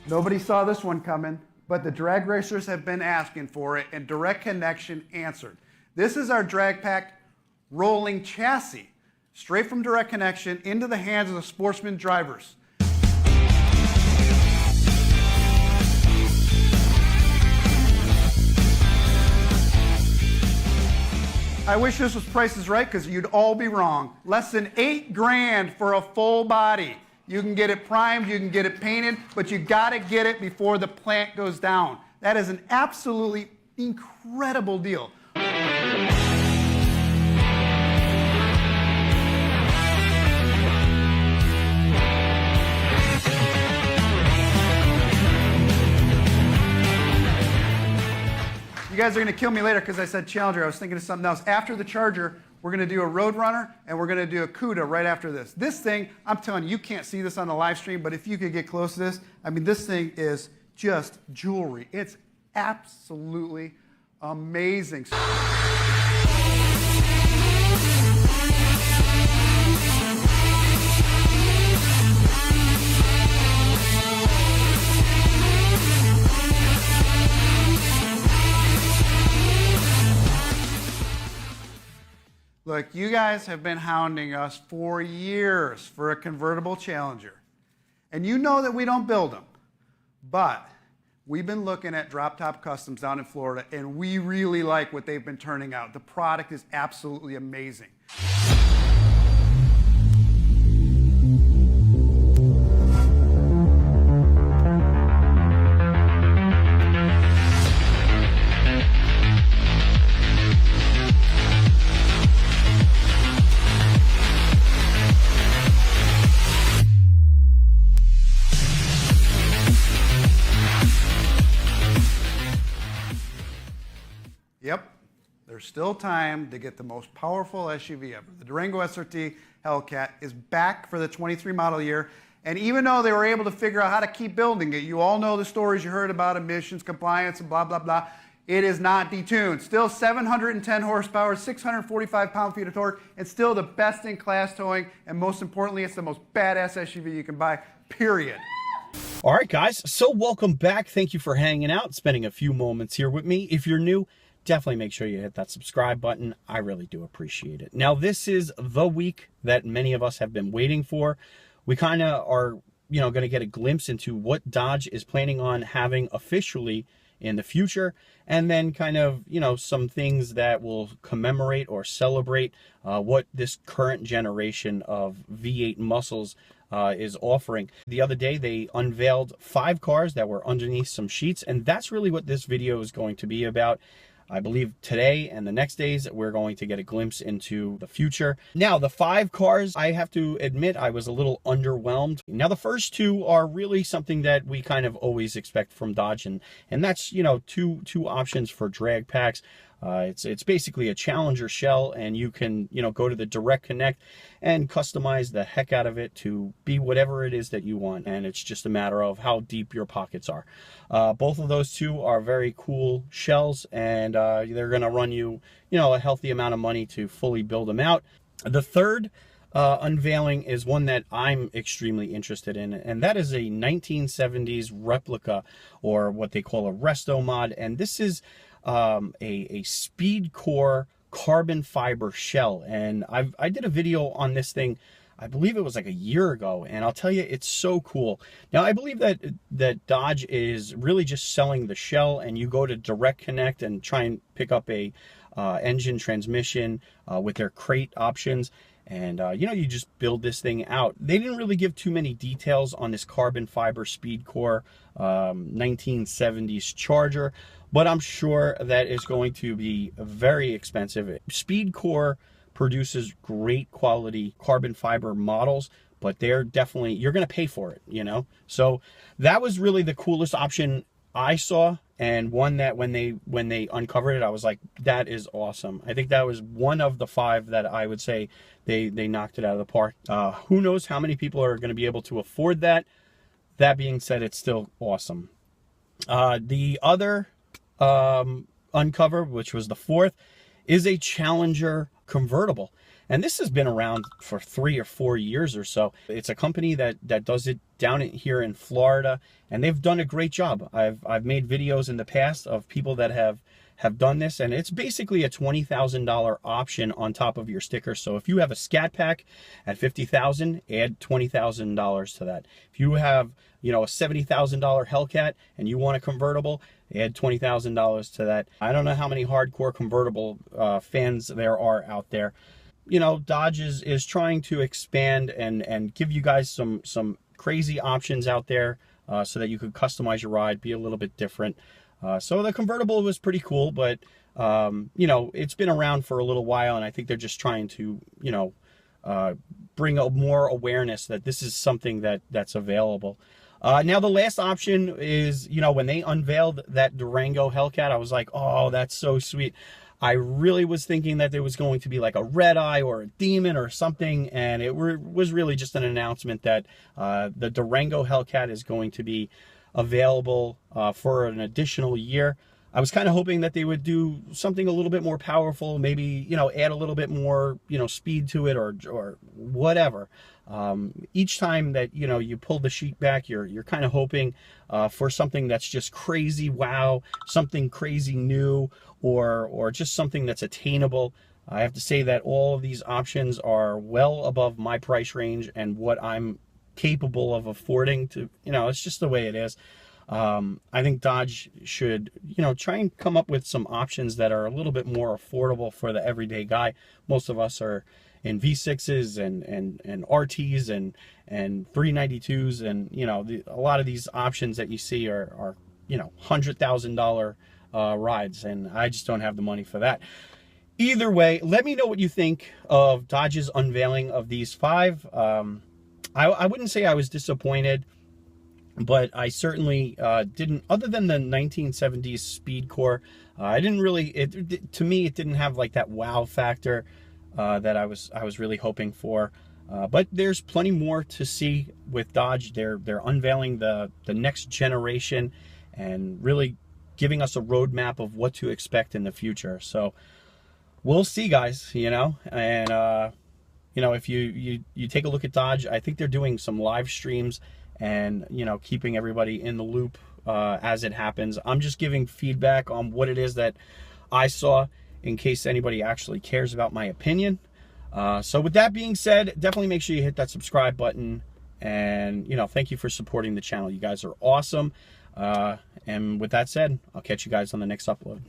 Nobody saw this one coming, but the drag racers have been asking for it, and Direct Connection answered. This is our drag pack rolling chassis, straight from Direct Connection into the hands of the sportsman drivers. I wish this was Price is Right, because you'd all be wrong. Less than $8 grand for a full body. You can get it primed, you can get it painted, but you gotta get it before the plant goes down. That is an absolutely incredible deal. You guys are going to kill me later because I said Challenger. I was thinking of something else. After the Charger, we're going to do a Roadrunner, and we're going to do a Cuda right after this. This thing, I'm telling you, you can't see this on the live stream, but if you could get close to this, I mean, this thing is just jewelry. It's absolutely amazing. Look, you guys have been hounding us for years for a convertible Challenger. And you know that we don't build them. But we've been looking at Drop Top Customs down in Florida, and we really like what they've been turning out. The product is absolutely amazing. Yep, there's still time to get the most powerful SUV ever. The Durango SRT Hellcat is back for the 23 model year, and even though they were able to figure out how to keep building it, you all know the stories you heard about emissions, compliance, and blah, blah, blah. It is not detuned. Still 710 horsepower, 645 pound-feet of torque, and still the best-in-class towing, and most importantly, it's the most badass SUV you can buy, period. All right, guys, so welcome back. Thank you for hanging out, spending a few moments here with me. If you're new, definitely make sure you hit that subscribe button. I really do appreciate it. Now, this is the week that many of us have been waiting for. We kind of are, going to get a glimpse into what Dodge is planning on having officially in the future, and then kind of, some things that will commemorate or celebrate what this current generation of V8 muscles is offering. The other day, they unveiled 5 cars that were underneath some sheets, and that's really what this video is going to be about. I believe today and the next days, we're going to get a glimpse into the future. Now, the 5 cars, I have to admit, I was a little underwhelmed. Now, the first 2 are really something that we kind of always expect from Dodge, and that's, two options for drag packs. It's basically a Challenger shell, and you can, go to the Direct Connect and customize the heck out of it to be whatever it is that you want. And it's just a matter of how deep your pockets are. Both of those 2 are very cool shells, and they're going to run you, a healthy amount of money to fully build them out. The third unveiling is one that I'm extremely interested in, and that is a 1970s replica, or what they call a resto mod. And this is a Speedkore carbon fiber shell, and I did a video on this thing, I believe it was like a year ago, and I'll tell you, it's so cool. Now, I believe that Dodge is really just selling the shell, and you go to Direct Connect and try and pick up a engine transmission with their crate options, and you just build this thing out. They didn't really give too many details on this carbon fiber Speedkore 1970s Charger, but I'm sure that it's going to be very expensive. Speedkore produces great quality carbon fiber models, but they're definitely, you're going to pay for it, So that was really the coolest option I saw, and one that when they uncovered it, I was like, that is awesome. I think that was one of the 5 that I would say they knocked it out of the park. Who knows how many people are going to be able to afford that. That being said, it's still awesome. The other uncover, which was the 4th, is a Challenger convertible. And this has been around for 3 or 4 years or so. It's a company that does it down here in Florida, and they've done a great job. I've made videos in the past of people that have done this, and it's basically a $20,000 option on top of your sticker. So if you have a Scat Pack at $50,000, add $20,000 to that. If you have, you know, a $70,000 Hellcat and you want a convertible, add $20,000 to that. I don't know how many hardcore convertible fans there are out there. You know, Dodge is trying to expand and give you guys some crazy options out there so that you could customize your ride, be a little bit different. So the convertible was pretty cool, but you know, it's been around for a little while, and I think they're just trying to, you know, bring more awareness that this is something that's available. Now the last option is, you know, when they unveiled that Durango Hellcat, I was like, oh, that's so sweet. I really was thinking that there was going to be like a red eye or a demon or something, and it was really just an announcement that the Durango Hellcat is going to be available for an additional year. I was kind of hoping that they would do something a little bit more powerful, maybe, you know, add a little bit more, you know, speed to it or whatever. Each time that, you know, you pull the sheet back, you're kind of hoping for something that's just crazy wow, something crazy new, or just something that's attainable. I have to say that all of these options are well above my price range and what I'm capable of affording to, you know, it's just the way it is. I think Dodge should, you know, try and come up with some options that are a little bit more affordable for the everyday guy. Most of us are in V6s and RTs and 392s, and, you know, a lot of these options that you see are you know, $100,000 rides, and I just don't have the money for that. Either way, let me know what you think of Dodge's unveiling of these 5. I wouldn't say I was disappointed, but I certainly didn't, other than the 1970s Speedkore, I didn't really, to me, it didn't have like that wow factor that I was really hoping for. But there's plenty more to see with Dodge. They're unveiling the next generation and really giving us a roadmap of what to expect in the future. So we'll see, guys, you know, and you know, if you take a look at Dodge, I think they're doing some live streams and, you know, keeping everybody in the loop as it happens. I'm just giving feedback on what it is that I saw in case anybody actually cares about my opinion. So with that being said, definitely make sure you hit that subscribe button, and, you know, thank you for supporting the channel. You guys are awesome. And with that said, I'll catch you guys on the next upload.